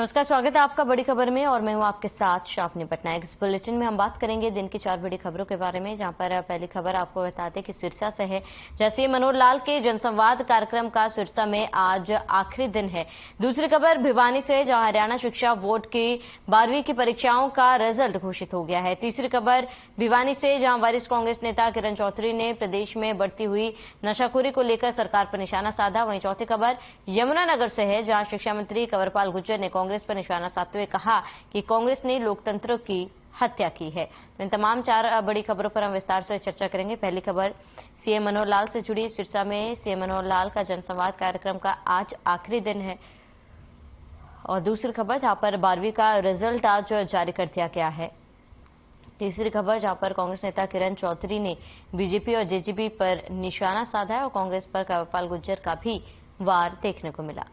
नमस्कार, स्वागत है आपका बड़ी खबर में और मैं हूं आपके साथ शाफनी पटनायक। इस बुलेटिन में हम बात करेंगे दिन की 4 बड़ी खबरों के बारे में, जहां पर पहली खबर आपको बताते कि सिरसा से है। जैसे मनोहर लाल के जनसंवाद कार्यक्रम का सिरसा में आज आखिरी दिन है। दूसरी खबर भिवानी से, जहां हरियाणा शिक्षा बोर्ड की 12वीं की परीक्षाओं का रिजल्ट घोषित हो गया है। तीसरी खबर भिवानी से, जहां वरिष्ठ कांग्रेस नेता किरण चौधरी ने प्रदेश में बढ़ती हुई नशाखोरी को लेकर सरकार पर निशाना साधा। वहीं चौथी खबर यमुनानगर से है, जहां शिक्षा मंत्री कंवरपाल गुर्जर ने कांग्रेस पर निशाना साधते हुए कहा कि कांग्रेस ने लोकतंत्र की हत्या की है। इन तमाम 4 बड़ी खबरों पर हम विस्तार से चर्चा करेंगे। पहली खबर सीएम मनोहर लाल से जुड़ी। सिरसा में सीएम मनोहर लाल का जनसंवाद कार्यक्रम का आज आखिरी दिन है। और दूसरी खबर, जहां पर 12वीं का रिजल्ट आज जारी कर दिया गया है। तीसरी खबर, जहां पर कांग्रेस नेता किरण चौधरी ने बीजेपी और जेजेपी पर निशाना साधा है और कांग्रेस पर कंवरपाल गुर्जर का भी वार देखने को मिला।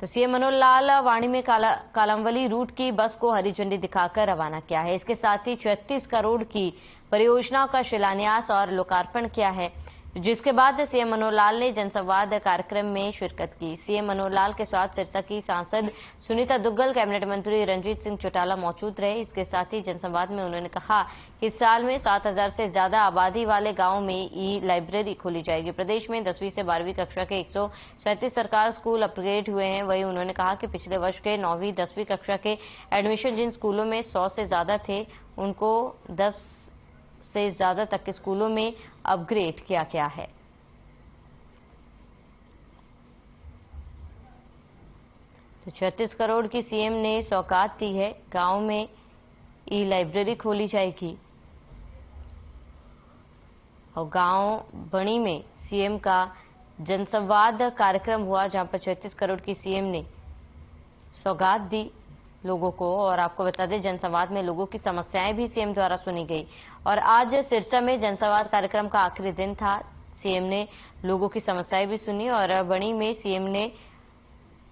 तो सीएम मनोहर लाल वाणी में कालांवाली रूट की बस को हरी झंडी दिखाकर रवाना किया है। इसके साथ ही 36 करोड़ की परियोजनाओं का शिलान्यास और लोकार्पण किया है, जिसके बाद सीएम मनोहर लाल ने जनसंवाद कार्यक्रम में शिरकत की। सीएम मनोहर लाल के साथ सिरसा की सांसद सुनीता दुग्गल, कैबिनेट मंत्री रणजीत सिंह चौटाला मौजूद रहे। इसके साथ ही जनसंवाद में उन्होंने कहा कि इस साल में 7,000 से ज्यादा आबादी वाले गांवों में ई लाइब्रेरी खोली जाएगी। प्रदेश में 10वीं से 12वीं कक्षा के 137 सरकारी स्कूल अपग्रेड हुए हैं। वहीं उन्होंने कहा कि पिछले वर्ष के 9वीं 10वीं कक्षा के एडमिशन जिन स्कूलों में 100 से ज्यादा थे, उनको 10 से ज्यादा तक के स्कूलों में अपग्रेड किया गया है। तो 36 करोड़ की सीएम ने सौगात दी है। गांव में ई लाइब्रेरी खोली जाएगी और गांव बणी में सीएम का जनसंवाद कार्यक्रम हुआ, जहां पर 36 करोड़ की सीएम ने सौगात दी लोगों को। और आपको बता दें, जनसंवाद में लोगों की समस्याएं भी सीएम द्वारा सुनी गई। और आज सिरसा में जनसंवाद कार्यक्रम का आखिरी दिन था। सीएम ने लोगों की समस्याएं भी सुनी और बणी में सीएम ने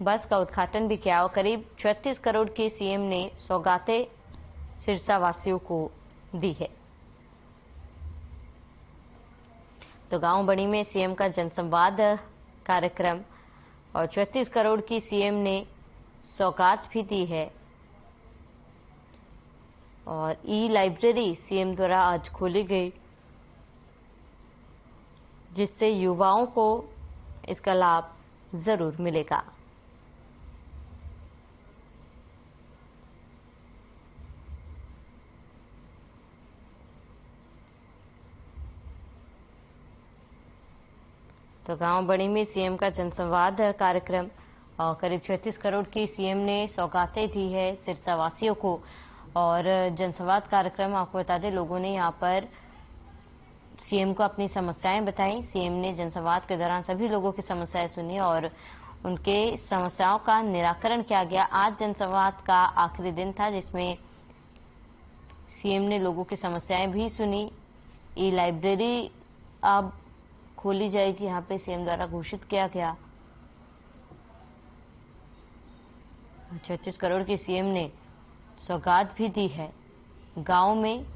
बस का उद्घाटन भी किया और करीब 36 करोड़ की सीएम ने सौगातें सिरसा वासियों को दी है। तो गांव बणी में सीएम का जनसंवाद कार्यक्रम और 36 करोड़ की सीएम ने सौगात भी दी है। और ई लाइब्रेरी सीएम द्वारा आज खोली गई, जिससे युवाओं को इसका लाभ जरूर मिलेगा। तो गांव बणी में सीएम का जनसंवाद कार्यक्रम और करीब 36 करोड़ की सीएम ने सौगातें दी है सिरसा वासियों को। और जनसंवाद कार्यक्रम, आपको बता दें, लोगों ने यहां पर सीएम को अपनी समस्याएं बताई। सीएम ने जनसंवाद के दौरान सभी लोगों की समस्याएं सुनी और उनके समस्याओं का निराकरण किया गया। आज जनसंवाद का आखिरी दिन था, जिसमें सीएम ने लोगों की समस्याएं भी सुनी। ई लाइब्रेरी अब खोली जाएगी, यहाँ पे सीएम द्वारा घोषित किया गया। 36 करोड़ की सीएम ने सौगात भी दी है। गांव में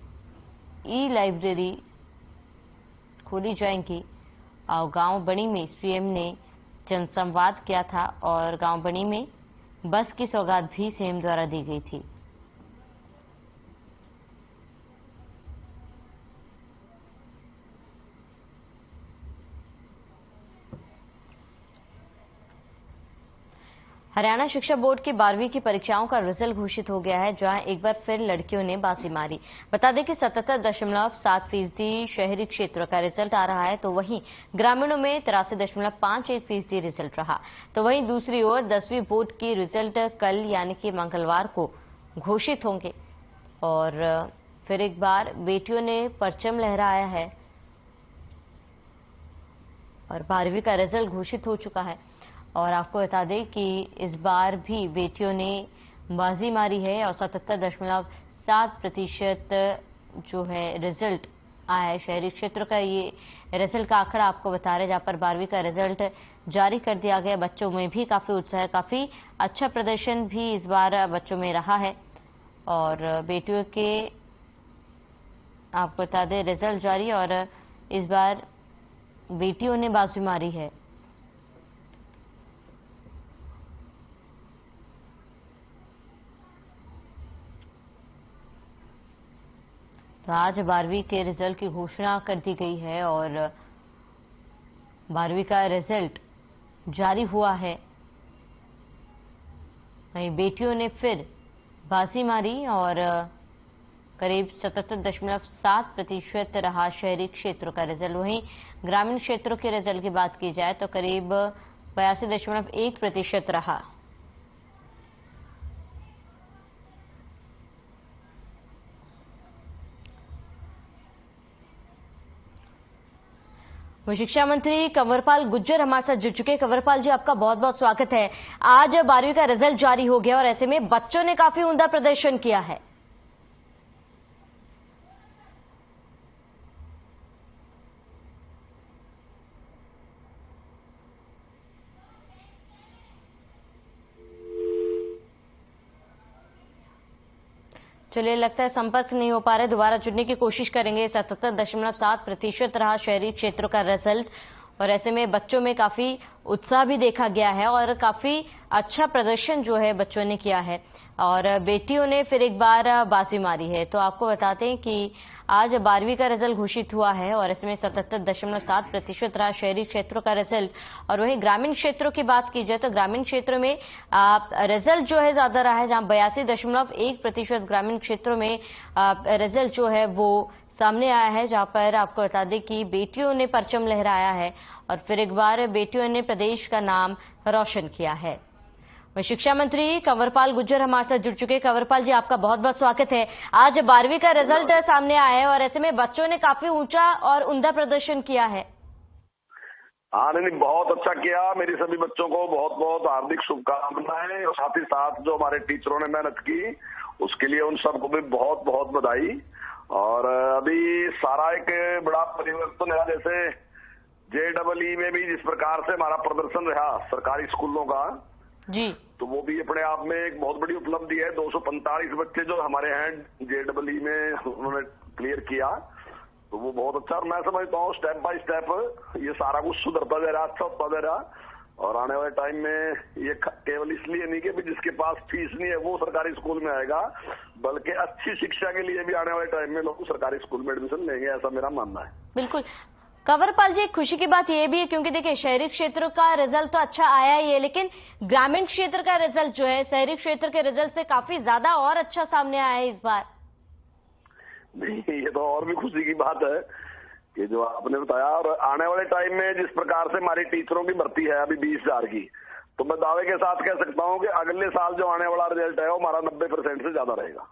ई लाइब्रेरी खोली जाएंगी और गांव बणी में सीएम ने जनसंवाद किया था और गांव बणी में बस की सौगात भी सीएम द्वारा दी गई थी। हरियाणा शिक्षा बोर्ड की 12वीं की परीक्षाओं का रिजल्ट घोषित हो गया है, जहां एक बार फिर लड़कियों ने बाजी मारी। बता दें कि 77.7% शहरी क्षेत्र का रिजल्ट आ रहा है, तो वहीं ग्रामीणों में 83.51% रिजल्ट रहा। तो वहीं दूसरी ओर 10वीं बोर्ड की रिजल्ट कल यानी कि मंगलवार को घोषित होंगे। और फिर एक बार बेटियों ने परचम लहराया है और 12वीं का रिजल्ट घोषित हो चुका है। और आपको बता दें कि इस बार भी बेटियों ने बाजी मारी है और 77.7% जो है रिजल्ट आया है। शहरी क्षेत्र का ये रिजल्ट का आंकड़ा आपको बता रहे, जहां पर 12वीं का रिजल्ट जारी कर दिया गया। बच्चों में भी काफी उत्साह है, काफी अच्छा प्रदर्शन भी इस बार बच्चों में रहा है। और बेटियों के आपको बता दें रिजल्ट जारी, और इस बार बेटियों ने बाजी मारी है। तो आज 12वीं के रिजल्ट की घोषणा कर दी गई है और 12वीं का रिजल्ट जारी हुआ है। वहीं बेटियों ने फिर बाजी मारी और करीब 77.7% रहा शहरी क्षेत्रों का रिजल्ट। वहीं ग्रामीण क्षेत्रों के रिजल्ट की बात की जाए तो करीब 82.1% रहा। शिक्षा मंत्री कंवरपाल गुर्जर हमारे साथ जुड़ चुके हैं। कंवरपाल जी, आपका बहुत बहुत स्वागत है। आज 12वीं का रिजल्ट जारी हो गया और ऐसे में बच्चों ने काफी उम्दा प्रदर्शन किया है। चलिए, लगता है संपर्क नहीं हो पा रहे, दोबारा जुड़ने की कोशिश करेंगे। 77.7% रहा शहरी क्षेत्रों का रिजल्ट और ऐसे में बच्चों में काफी उत्साह भी देखा गया है और काफी अच्छा प्रदर्शन जो है बच्चों ने किया है और बेटियों ने फिर एक बार बाजी मारी है। तो आपको बताते हैं कि आज 12वीं का रिजल्ट घोषित हुआ है और इसमें 77.7% रहा शहरी क्षेत्रों का रिजल्ट। और वहीं ग्रामीण क्षेत्रों की बात की जाए तो ग्रामीण क्षेत्रों में रिजल्ट जो है ज्यादा रहा है, जहां 82.1% ग्रामीण क्षेत्रों में रिजल्ट जो है वो सामने आया है, जहां पर आपको बता दें कि बेटियों ने परचम लहराया है और फिर एक बार बेटियों ने प्रदेश का नाम रोशन किया है। शिक्षा मंत्री कंवरपाल गुर्जर हमारे साथ जुड़ चुके हैं। कंवरपाल जी, आपका बहुत बहुत स्वागत है। आज 12वीं का रिजल्ट सामने आया है और ऐसे में बच्चों ने काफी ऊंचा और उम्दा प्रदर्शन किया है। हाँ, नहीं, बहुत अच्छा किया। मेरी सभी बच्चों को बहुत बहुत हार्दिक शुभकामनाएं और साथ ही साथ जो हमारे टीचरों ने मेहनत की उसके लिए उन सबको भी बहुत बहुत बधाई। और अभी सारा एक बड़ा परिवर्तन है, जैसे JEE में भी जिस प्रकार से हमारा प्रदर्शन रहा सरकारी स्कूलों का जी, तो वो भी अपने आप में एक बहुत बड़ी उपलब्धि है। 245 बच्चे जो हमारे हैं JEE में उन्होंने क्लियर किया, तो वो बहुत अच्छा। और मैं समझता हूँ स्टेप बाय स्टेप ये सारा कुछ सुधरता जा रहा, अच्छा होता जा रहा। और आने वाले टाइम में ये केवल इसलिए नहीं कि जिसके पास फीस नहीं है वो सरकारी स्कूल में आएगा, बल्कि अच्छी शिक्षा के लिए भी आने वाले टाइम में लोग सरकारी स्कूल में एडमिशन लेंगे, ऐसा मेरा मानना है। बिल्कुल। कंवरपाल जी, खुशी की बात यह भी है क्योंकि देखिए शहरी क्षेत्रों का रिजल्ट तो अच्छा आया ही है, लेकिन ग्रामीण क्षेत्र का रिजल्ट जो है शहरी क्षेत्र के रिजल्ट से काफी ज्यादा और अच्छा सामने आया है इस बार। नहीं, ये तो और भी खुशी की बात है कि जो आपने बताया। और आने वाले टाइम में जिस प्रकार से हमारी टीचरों की भर्ती है अभी 20,000 की, तो मैं दावे के साथ कह सकता हूं कि अगले साल जो आने वाला रिजल्ट है वो हमारा 90% से ज्यादा रहेगा।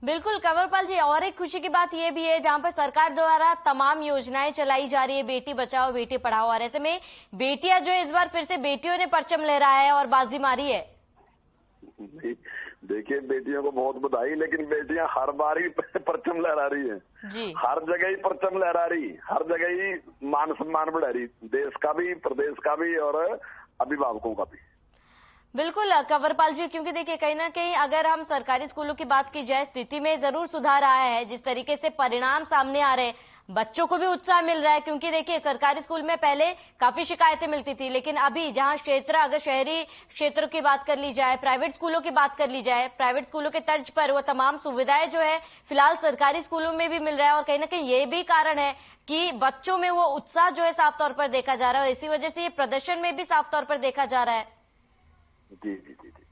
बिल्कुल कंवरपाल जी, और एक खुशी की बात यह भी है जहां पर सरकार द्वारा तमाम योजनाएं चलाई जा रही है, बेटी बचाओ बेटी पढ़ाओ, और ऐसे में बेटियां जो इस बार फिर से बेटियों ने परचम लहराया है और बाजी मारी है। देखिए, बेटियों को बहुत बधाई, लेकिन बेटियां हर बार ही परचम लहरा रही हैं जी, हर जगह ही परचम लहरा रही, हर जगह ही मान सम्मान बढ़ा रही, देश का भी, प्रदेश का भी और अभिभावकों का भी। बिल्कुल कंवरपाल जी, क्योंकि देखिए कहीं ना कहीं अगर हम सरकारी स्कूलों की बात की जाए स्थिति में जरूर सुधार आया है। जिस तरीके से परिणाम सामने आ रहे हैं, बच्चों को भी उत्साह मिल रहा है, क्योंकि देखिए सरकारी स्कूल में पहले काफी शिकायतें मिलती थी, लेकिन अभी जहां क्षेत्र, अगर शहरी क्षेत्रों की बात कर ली जाए, प्राइवेट स्कूलों की बात कर ली जाए, प्राइवेट स्कूलों के तर्ज पर वो तमाम सुविधाएं जो है फिलहाल सरकारी स्कूलों में भी मिल रहा है। और कहीं ना कहीं ये भी कारण है कि बच्चों में वो उत्साह जो है साफ तौर पर देखा जा रहा है और इसी वजह से ये प्रदर्शन में भी साफ तौर पर देखा जा रहा है। जी जी जी जी,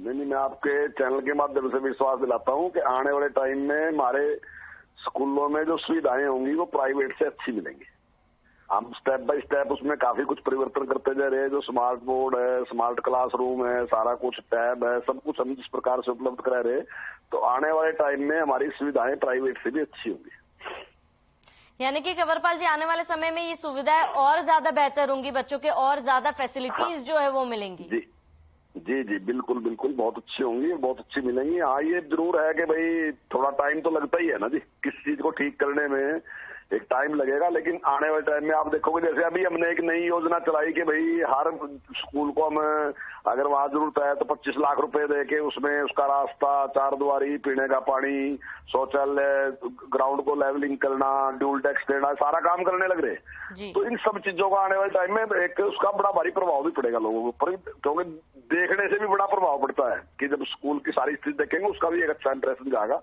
नहीं, मैं आपके चैनल के माध्यम से विश्वास दिलाता हूं कि आने वाले टाइम में हमारे स्कूलों में जो सुविधाएं होंगी वो प्राइवेट से अच्छी मिलेंगी। हम स्टेप बाय स्टेप उसमें काफी कुछ परिवर्तन करते जा रहे हैं। जो स्मार्ट बोर्ड है, स्मार्ट क्लासरूम है, सारा कुछ टैब है, सब कुछ हम जिस प्रकार से उपलब्ध करा रहे हैं, तो आने वाले टाइम में हमारी सुविधाएं प्राइवेट से भी अच्छी होंगी। यानी कि कंवरपाल जी, आने वाले समय में ये सुविधाएं और ज्यादा बेहतर होंगी, बच्चों के और ज्यादा फैसिलिटीज जो है वो मिलेंगी। जी जी जी, बिल्कुल बिल्कुल, बहुत अच्छी होंगी, बहुत अच्छी मिलेंगी। हाँ, ये जरूर है कि भाई थोड़ा टाइम तो लगता ही है ना जी, किसी चीज को ठीक करने में एक टाइम लगेगा, लेकिन आने वाले टाइम में आप देखोगे जैसे अभी हमने एक नई योजना चलाई कि भाई हर स्कूल को हम अगर वहां जरूरत है तो 25 लाख रुपए दे के उसमें उसका रास्ता, चार दीवारी, पीने का पानी, शौचालय, ग्राउंड को लेवलिंग करना, ड्यूल डेस्क देना, सारा काम करने लग रहे। तो इन सब चीजों का आने वाले टाइम में एक उसका बड़ा भारी प्रभाव भी पड़ेगा लोगों के ऊपर, क्योंकि देखने से भी बड़ा प्रभाव पड़ता है कि जब स्कूल की सारी स्थिति देखेंगे उसका भी एक अच्छा इंप्रेशन जाएगा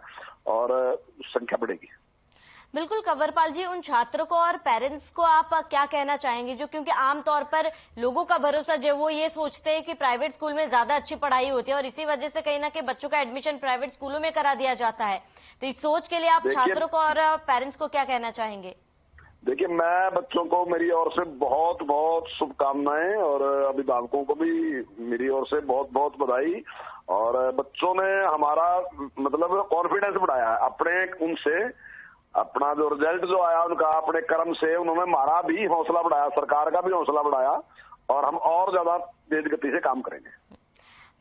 और संख्या बढ़ेगी। बिल्कुल कंवरपाल जी, उन छात्रों को और पेरेंट्स को आप क्या कहना चाहेंगे जो, क्योंकि आमतौर पर लोगों का भरोसा जो वो ये सोचते हैं कि प्राइवेट स्कूल में ज्यादा अच्छी पढ़ाई होती है और इसी वजह से कहीं ना कहीं बच्चों का एडमिशन प्राइवेट स्कूलों में करा दिया जाता है, तो इस सोच के लिए आप छात्रों को और पेरेंट्स को क्या कहना चाहेंगे? देखिए, मैं बच्चों को मेरी ओर से बहुत बहुत शुभकामनाएं और अभिभावकों को भी मेरी ओर से बहुत बहुत बधाई। और बच्चों ने हमारा मतलब कॉन्फिडेंस बढ़ाया है अपने, उनसे अपना जो रिजल्ट जो आया उनका अपने कर्म से उन्होंने हमारा भी हौसला बढ़ाया, सरकार का भी हौसला बढ़ाया और हम और ज्यादा तेज गति से काम करेंगे।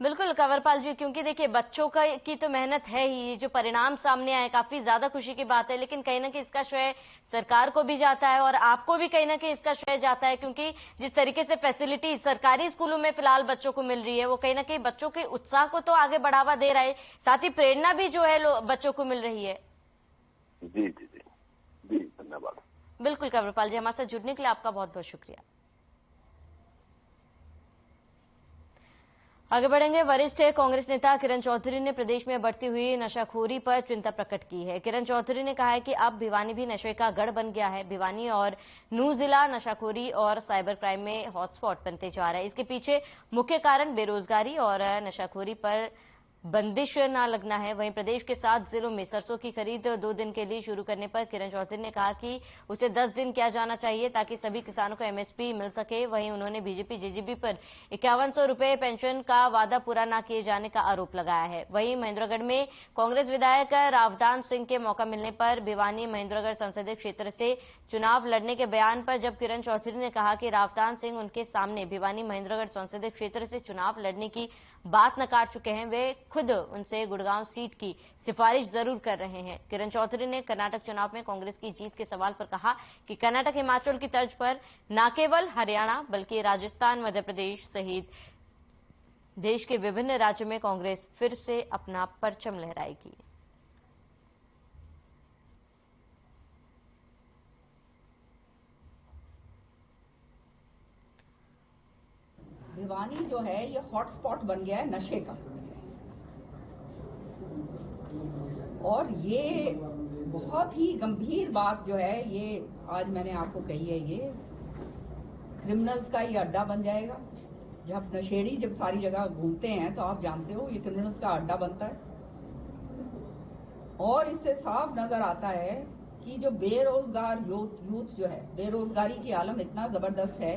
बिल्कुल कंवरपाल जी, क्योंकि देखिए बच्चों की तो मेहनत है ही, ये जो परिणाम सामने आए काफी ज्यादा खुशी की बात है, लेकिन कहीं ना कहीं इसका श्रेय सरकार को भी जाता है और आपको भी कहीं ना कहीं इसका श्रेय जाता है, क्योंकि जिस तरीके से फैसिलिटी सरकारी स्कूलों में फिलहाल बच्चों को मिल रही है वो कहीं ना कहीं बच्चों के उत्साह को तो आगे बढ़ावा दे रहा है, साथ ही प्रेरणा भी जो है बच्चों को मिल रही है। जी जी जी जी, धन्यवाद। बिल्कुल कंवरपाल जी, हमारे साथ जुड़ने के लिए आपका बहुत बहुत शुक्रिया। आगे बढ़ेंगे। वरिष्ठ कांग्रेस नेता किरण चौधरी ने प्रदेश में बढ़ती हुई नशाखोरी पर चिंता प्रकट की है। किरण चौधरी ने कहा है कि अब भिवानी भी नशे का गढ़ बन गया है। भिवानी और नूंह जिला नशाखोरी और साइबर क्राइम में हॉटस्पॉट बनते जा रहा है। इसके पीछे मुख्य कारण बेरोजगारी और नशाखोरी पर बंदिश न लगना है। वहीं प्रदेश के 7 जिलों में सरसों की खरीद 2 दिन के लिए शुरू करने पर किरण चौधरी ने कहा कि उसे 10 दिन किया जाना चाहिए ताकि सभी किसानों को एमएसपी मिल सके। वहीं उन्होंने बीजेपी जेजेबी पर 5100 रुपए पेंशन का वादा पूरा न किए जाने का आरोप लगाया है। वहीं महेंद्रगढ़ में कांग्रेस विधायक रावदान सिंह के मौका मिलने पर भिवानी महेंद्रगढ़ संसदीय क्षेत्र से चुनाव लड़ने के बयान पर जब किरण चौधरी ने कहा कि रावदान सिंह उनके सामने भिवानी महेंद्रगढ़ संसदीय क्षेत्र से चुनाव लड़ने की बात नकार चुके हैं, वे खुद उनसे गुड़गांव सीट की सिफारिश जरूर कर रहे हैं। किरण चौधरी ने कर्नाटक चुनाव में कांग्रेस की जीत के सवाल पर कहा कि कर्नाटक हिमाचल की तर्ज पर न केवल हरियाणा बल्कि राजस्थान, मध्य प्रदेश सहित देश के विभिन्न राज्यों में कांग्रेस फिर से अपना परचम लहराएगी। भिवानी जो है ये हॉटस्पॉट बन गया है नशे का, और ये बहुत ही गंभीर बात जो है ये आज मैंने आपको कही है। ये क्रिमिनल्स का ये अड्डा बन जाएगा। जब नशेड़ी जब सारी जगह घूमते हैं तो आप जानते हो ये क्रिमिनल्स का अड्डा बनता है। और इससे साफ नजर आता है कि जो बेरोजगार यूथ जो है, बेरोजगारी की आलम इतना जबरदस्त है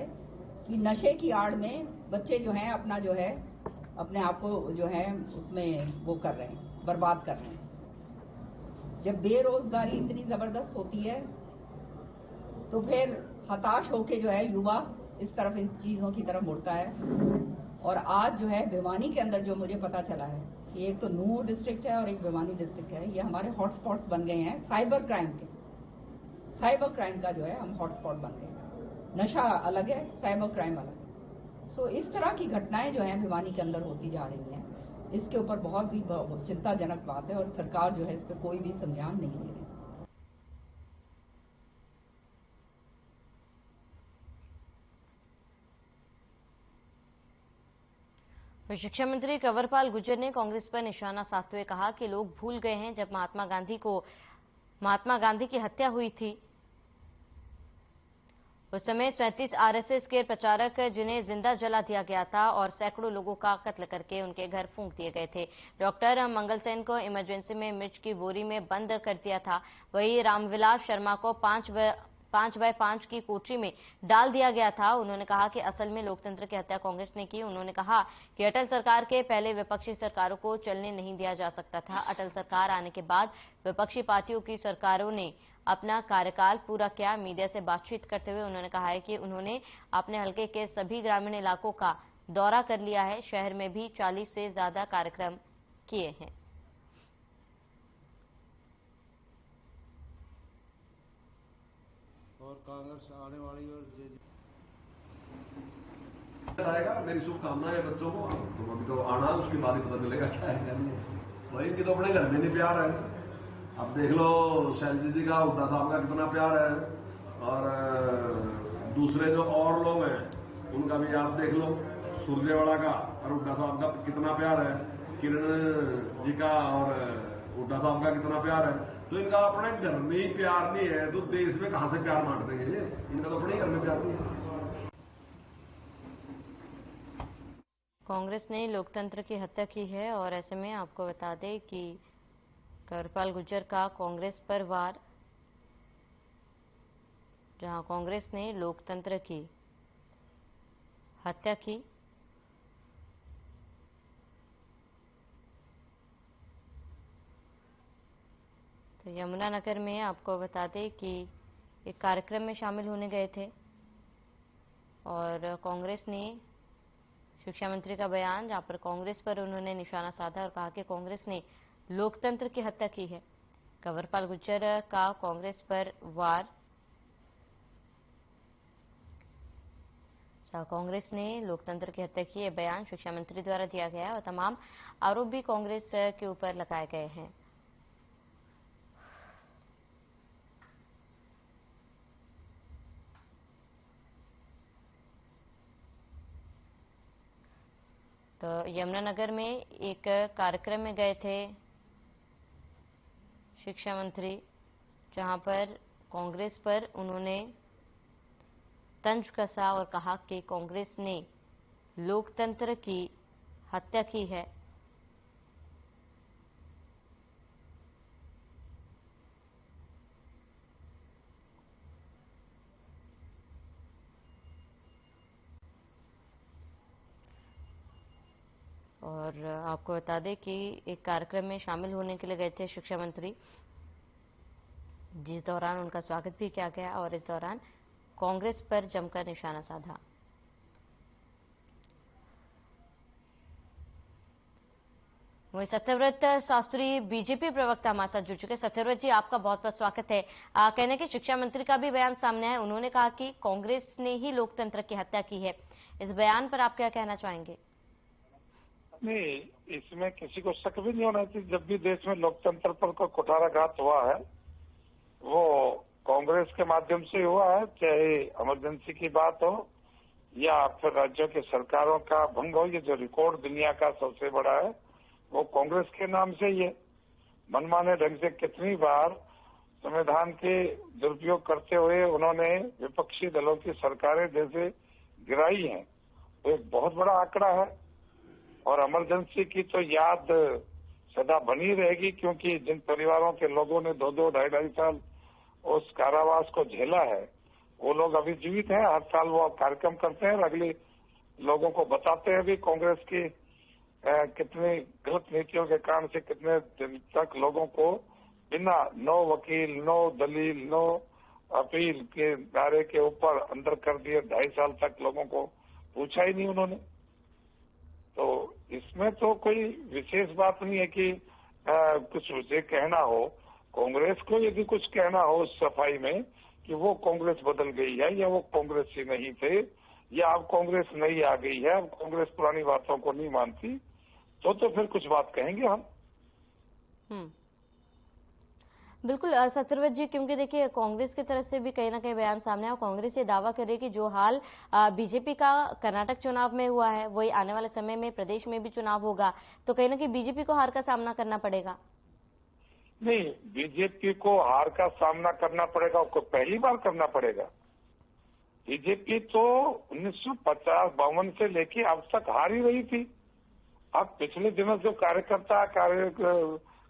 कि नशे की आड़ में बच्चे जो हैं अपना जो है अपने आप को जो है उसमें वो कर रहे हैं, बर्बाद कर रहे हैं। जब बेरोजगारी इतनी जबरदस्त होती है तो फिर हताश होके जो है युवा इस तरफ इन चीजों की तरफ मुड़ता है। और आज जो है भिवानी के अंदर जो मुझे पता चला है कि एक तो नूंह डिस्ट्रिक्ट है और एक भिवानी डिस्ट्रिक्ट है, ये हमारे हॉटस्पॉट्स बन गए हैं साइबर क्राइम के। साइबर क्राइम का जो है हम हॉटस्पॉट बन गए हैं। नशा अलग है, साइबर क्राइम अलग है। सो इस तरह की घटनाएं जो है भिवानी के अंदर होती जा रही हैं, इसके ऊपर बहुत ही चिंताजनक बात है और सरकार जो है इस पर कोई भी संज्ञान नहीं ले रही। शिक्षा मंत्री कंवरपाल गुर्जर ने कांग्रेस पर निशाना साधते हुए कहा कि लोग भूल गए हैं जब महात्मा गांधी की हत्या हुई थी उस समय 37 आरएसएस के प्रचारक जिन्हें जिंदा जला दिया गया था और सैकड़ों लोगों का कत्ल करके उनके घर फूंक दिए गए थे। डॉक्टर मंगल सेन को इमरजेंसी में मिर्च की बोरी में बंद कर दिया था। वहीं रामविलास शर्मा को 5x5 की कोठरी में डाल दिया गया था। उन्होंने कहा कि असल में लोकतंत्र की हत्या कांग्रेस ने की। उन्होंने कहा कि अटल सरकार के पहले विपक्षी सरकारों को चलने नहीं दिया जा सकता था। अटल सरकार आने के बाद विपक्षी पार्टियों की सरकारों ने अपना कार्यकाल पूरा किया। मीडिया से बातचीत करते हुए उन्होंने कहा है कि उन्होंने अपने हलके के सभी ग्रामीण इलाकों का दौरा कर लिया है। शहर में भी 40 से ज्यादा कार्यक्रम किए हैं। और कांग्रेस आने वाली और आएगा। मेरी शुभकामनाएं है बच्चों को। तुम अभी तो आना, उसके बाद ही पता चलेगा क्या है। वही इनके तो अपने घर में नहीं प्यार है। अब देख लो शैलजी जी का, हुड्डा साहब का कितना प्यार है, और दूसरे जो और लोग हैं उनका भी आप देख लो, सुरजेवाड़ा का और हुड्डा साहब का कितना प्यार है, किरण जी का और हुड्डा साहब का कितना प्यार है। तो इनका अपने घर में ही प्यार नहीं है तो देश में कहां से प्यार बांट देंगे? इनका तो अपने ही घर में प्यार नहीं है। कांग्रेस ने लोकतंत्र की हत्या की है और ऐसे में आपको बता दें कि कंवरपाल गुर्जर का कांग्रेस पर वार, जहां कांग्रेस ने लोकतंत्र की हत्या की। तो यमुनानगर में आपको बता दें कि एक कार्यक्रम में शामिल होने गए थे और कांग्रेस ने शिक्षा मंत्री का बयान, जहां पर कांग्रेस पर उन्होंने निशाना साधा और कहा कि कांग्रेस ने लोकतंत्र की हत्या की है। कंवरपाल गुर्जर का कांग्रेस पर वार, जहां कांग्रेस ने लोकतंत्र की हत्या की, यह बयान शिक्षा मंत्री द्वारा दिया गया है और तमाम आरोप भी कांग्रेस के ऊपर लगाए गए हैं। तो यमुनानगर में एक कार्यक्रम में गए थे शिक्षा मंत्री, जहां पर कांग्रेस पर उन्होंने तंज कसा और कहा कि कांग्रेस ने लोकतंत्र की हत्या की है। और आपको बता दें कि एक कार्यक्रम में शामिल होने के लिए गए थे शिक्षा मंत्री, जिस दौरान उनका स्वागत भी किया गया और इस दौरान कांग्रेस पर जमकर निशाना साधा। वही सत्यव्रत शास्त्री बीजेपी प्रवक्ता हमारे साथ जुड़ चुके। सत्यव्रत जी, आपका बहुत बहुत स्वागत है। कहने कि शिक्षा मंत्री का भी बयान सामने है, उन्होंने कहा कि कांग्रेस ने ही लोकतंत्र की हत्या की है। इस बयान पर आप क्या कहना चाहेंगे? नहीं, इसमें किसी को शक भी नहीं होना चाहिए। जब भी देश में लोकतंत्र पर कोई कुठाराघात हुआ है वो कांग्रेस के माध्यम से हुआ है, चाहे इमरजेंसी की बात हो या फिर राज्यों की सरकारों का भंग हो। ये जो रिकॉर्ड दुनिया का सबसे बड़ा है वो कांग्रेस के नाम से ही है। मनमाने ढंग से कितनी बार संविधान के दुरुपयोग करते हुए उन्होंने विपक्षी दलों की सरकारें जैसे गिराई हैं, वो एक बहुत बड़ा आंकड़ा है। और इमरजेंसी की तो याद सदा बनी रहेगी, क्योंकि जिन परिवारों के लोगों ने 2-2, 2.5 साल उस कारावास को झेला है, वो लोग अभी जीवित हैं। हर साल वो कार्यक्रम करते हैं और अगले लोगों को बताते हैं भी कांग्रेस की कितनी गलत नीतियों के कारण से कितने दिन तक लोगों को बिना नो वकील, नो दलील, नो अपील के दायरे के ऊपर अंदर कर दिए। 2.5 साल तक लोगों को पूछा ही नहीं उन्होंने। तो इसमें तो कोई विशेष बात नहीं है कि कुछ उसे कहना हो। कांग्रेस को यदि कुछ कहना हो उस सफाई में कि वो कांग्रेस बदल गई है या वो कांग्रेस ही नहीं थे या अब कांग्रेस नई आ गई है, अब कांग्रेस पुरानी बातों को नहीं मानती, तो फिर कुछ बात कहेंगे हम। बिल्कुल सत्यव्रत जी, क्योंकि देखिए कांग्रेस की तरफ से भी कहीं ना कहीं बयान सामने आया। कांग्रेस ये दावा कर रही है कि जो हाल बीजेपी का कर्नाटक चुनाव में हुआ है वही आने वाले समय में प्रदेश में भी चुनाव होगा, तो कहीं ना कहीं बीजेपी को हार का सामना करना पड़ेगा। नहीं, बीजेपी को हार का सामना करना पड़ेगा, पहली बार करना पड़ेगा। बीजेपी तो 1950-52 से लेके अब तक हार ही रही थी। अब पिछले दिनों जो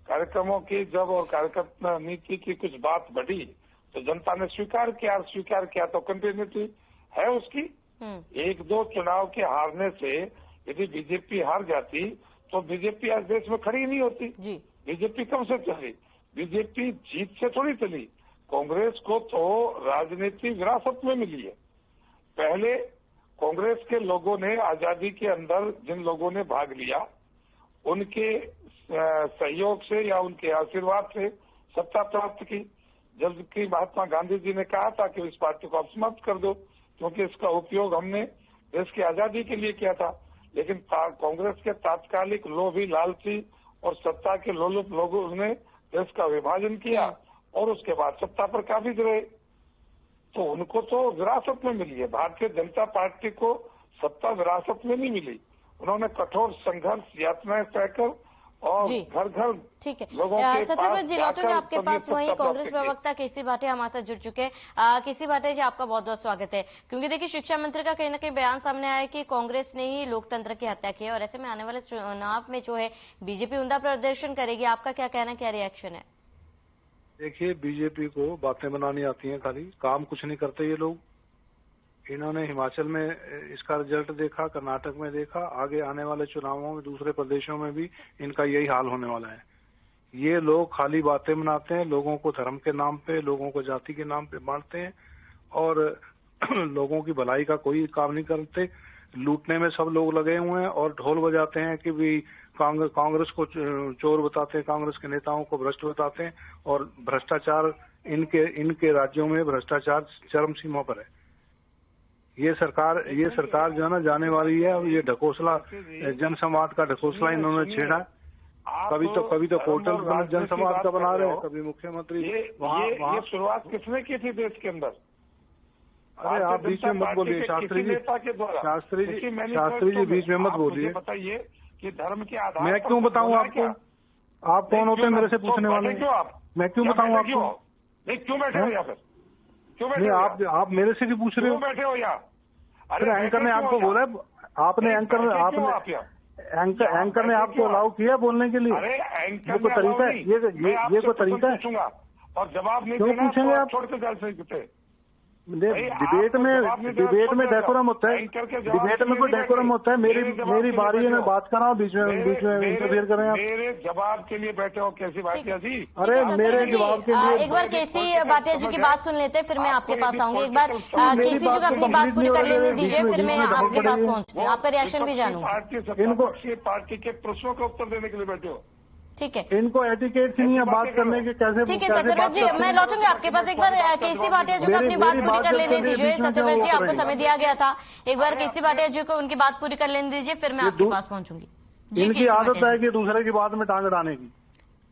कार्यक्रमों की जब और कार्यकर्ता नीति की कुछ बात बढ़ी तो जनता ने स्वीकार किया तो कंटिन्यूटी है उसकी। 1-2 चुनाव के हारने से यदि बीजेपी हार जाती तो बीजेपी आज देश में खड़ी नहीं होती। बीजेपी कब से चली? बीजेपी जीत से थोड़ी चली। कांग्रेस को तो राजनीति विरासत में मिली है। पहले कांग्रेस के लोगों ने आजादी के अंदर जिन लोगों ने भाग लिया उनके सहयोग से या उनके आशीर्वाद से सत्ता प्राप्त की, जबकि महात्मा गांधी जी ने कहा था कि इस पार्टी को आप समाप्त कर दो क्योंकि इसका उपयोग हमने देश की आजादी के लिए किया था। लेकिन कांग्रेस के तात्कालिक लोभी, लालची और सत्ता के लोलुप लोगों ने देश का विभाजन किया और उसके बाद सत्ता पर काबिज रहे। तो उनको तो विरासत में मिली है। भारतीय जनता पार्टी को सत्ता विरासत में नहीं मिली, उन्होंने कठोर संघर्ष यातनाएं तय कर और जी। घर घर ठीक है लोगों के सत्यव्रत जी, पास लौटूंगा आपके जाकर पास। तब ये वहीं सत्ता कांग्रेस प्राप्त की। प्रवक्ता केसी भाटिया हमारे साथ जुड़ चुके हैं। केसी भाटिया जी, आपका बहुत बहुत स्वागत है। क्योंकि देखिए, शिक्षा मंत्री का कहीं ना कहीं बयान सामने आया कि कांग्रेस ने ही लोकतंत्र की हत्या की है और ऐसे में आने वाले चुनाव में जो है बीजेपी उमदा प्रदर्शन करेगी। आपका क्या कहना, क्या रिएक्शन है? देखिए, बीजेपी को बातें बनानी आती हैं, खाली काम कुछ नहीं करते ये लोग। इन्होंने हिमाचल में इसका रिजल्ट देखा, कर्नाटक में देखा, आगे आने वाले चुनावों में दूसरे प्रदेशों में भी इनका यही हाल होने वाला है। ये लोग खाली बातें बनाते हैं, लोगों को धर्म के नाम पे, लोगों को जाति के नाम पे बांटते हैं और लोगों की भलाई का कोई काम नहीं करते। लूटने में सब लोग लगे हुए हैं और ढोल बजाते हैं कि भी कांग्रेस को चोर बताते हैं, कांग्रेस के नेताओं को भ्रष्ट बताते हैं और भ्रष्टाचार इनके राज्यों में भ्रष्टाचार चरम सीमा पर है। ये सरकार जो है ना जाने वाली है और ये ढकोसला, जनसंवाद का ढकोसला इन्होंने छेड़ा। कभी तो पोर्टल जनसंवाद का बना रहे हैं, कभी मुख्यमंत्री ये शुरुआत किसने की थी देश के अंदर? अरे आप बीच में मत बोलिए शास्त्री जी, शास्त्री जी बीच में मत बोलिए। बताइए कि धर्म के आधार मैं क्यों बताऊं आपको? आप कौन होते हैं मेरे से पूछने वाले? क्यों आप? मैं क्यों बताऊं आपको? नहीं, क्यों बैठे हो यहाँ पर? क्यों बैठे नहीं, आप मेरे से क्यों पूछ रहे हो? क्यों बैठे हो यहाँ? अरे एंकर ने आपको बोला, आपने एंकर ने आपको अलाउ किया बोलने के लिए? अरे एंकर कोई तरीका है? ये कोई तरीका है? और जवाब नहीं क्यों देना पूछेंगे आप? छोड़ के जा सकते। डिबेट में डेकोरम होता है, डिबेट में कोई डेकोरम होता है। मेरी बारी है, मैं बात कर रहा हूँ, बीच में इंटरफेयर कर रहे हैं आप। मेरे जवाब के लिए बैठे हो केसी भाटिया जी? अरे मेरे जवाब के लिए एक बार केसी भाटिया जी की बात सुन लेते हैं, फिर मैं आपके पास आऊंगी। एक बार केसी जी को अपनी बात पूरी कर लेने दीजिए, फिर मैं आपके पास पहुंचती हूँ, आपका रिएक्शन भी जानूंगी। इनको पार्टी के प्रश्नों का उत्तर देने के लिए बैठे हो। ठीक है, इनको एटिकेट नहीं है बात करने के, कैसे? ठीक है सत्यव्रत जी, मैं लौटूंगी आपके पास। एक बार केसी भाटिया जी को अपनी बात पूरी कर लेने दीजिए। सत्यव्रत जी, आपको समय दिया गया था, एक बार केसी भाटिया जी को उनकी बात पूरी कर लेने दीजिए, फिर मैं आपके पास पहुंचूंगी। इनकी आदत है कि दूसरे की बात में टांग अड़ाने की,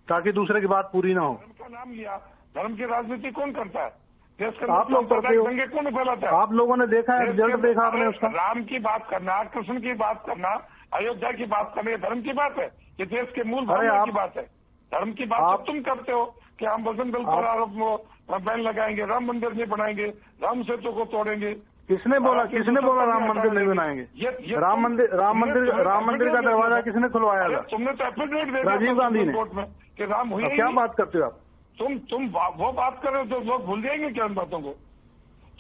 ताकि दूसरे की बात पूरी ना हो। धर्म का नाम लिया, धर्म की राजनीति कौन करता है? देश के आप लोग करते हो, दंगे कौन फैलाता है? आप लोगों ने देखा है, रिजल्ट देखा आपने उसका। राम की बात करना, कृष्ण की बात करना, अयोध्या की बात करना, ये धर्म की बात है? ये देश के मूल भावना की बात है? धर्म की बात तो तुम करते हो कि हम बजरंग दल पर आरोप बैन लगाएंगे, राम मंदिर नहीं बनाएंगे, राम सेतु को तोड़ेंगे। किसने बोला राम मंदिर नहीं बनाएंगे? राम मंदिर का दरवाजा किसने खुलवाया था? तुमने तो एफिडेविट दे राजीव गांधी ने कोर्ट में कि राम हुई। क्या बात करते हो आप? तुम वो बात कर रहे हो तो लोग भूल जाएंगे क्या इन बातों को?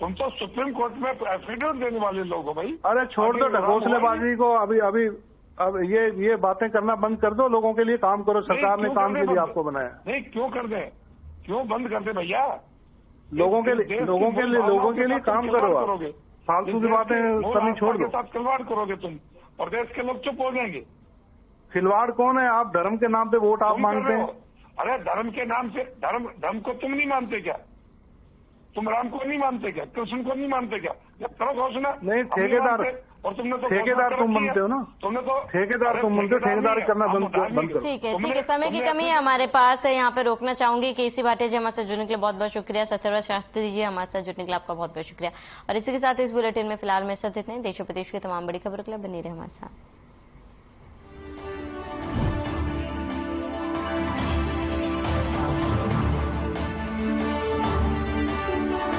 तुम तो सुप्रीम कोर्ट में एफिडेविट देने वाले लोग हो भाई। अरे छोड़ दो ढकोसलेबाजी को, अब ये बातें करना बंद कर दो, लोगों के लिए काम करो। सरकार ने काम के लिए आपको बनाया। नहीं, क्यों कर दें? क्यों बंद कर दे भैया? लोगों के लिए काम करो आप। फालतू की बातें करनी छोड़ दो। साथ खिलवाड़ करोगे तुम और देश के लोग चुप हो जाएंगे। खिलवाड़ कौन है? आप धर्म के नाम पे वोट आप मांगते हैं। अरे धर्म के नाम से धर्म को तुम नहीं मानते क्या? तुम राम को नहीं मानते क्या? कृष्ण को नहीं मानते क्या? जब करो घोषणा। नहीं, ठेकेदार और तुमने तो तुम बनते हो ना? तुमने तो ठेकेदार तुम बनते हो, ठेकेदार करना बंद करो। ठीक है, समय की कमी है हमारे पास, यहाँ पे रोकना चाहूंगी। केसी भाटिया जी हमारे साथ जुड़ने के लिए बहुत बहुत शुक्रिया। सत्यव्रत शास्त्री जी हमारे साथ जुड़ने के लिए आपका बहुत बहुत शुक्रिया। और इसी के साथ इस बुलेटिन में फिलहाल मेरे साथ इतने। देश और प्रदेश की तमाम बड़ी खबरों के लिए बनी रहे हमारे साथ।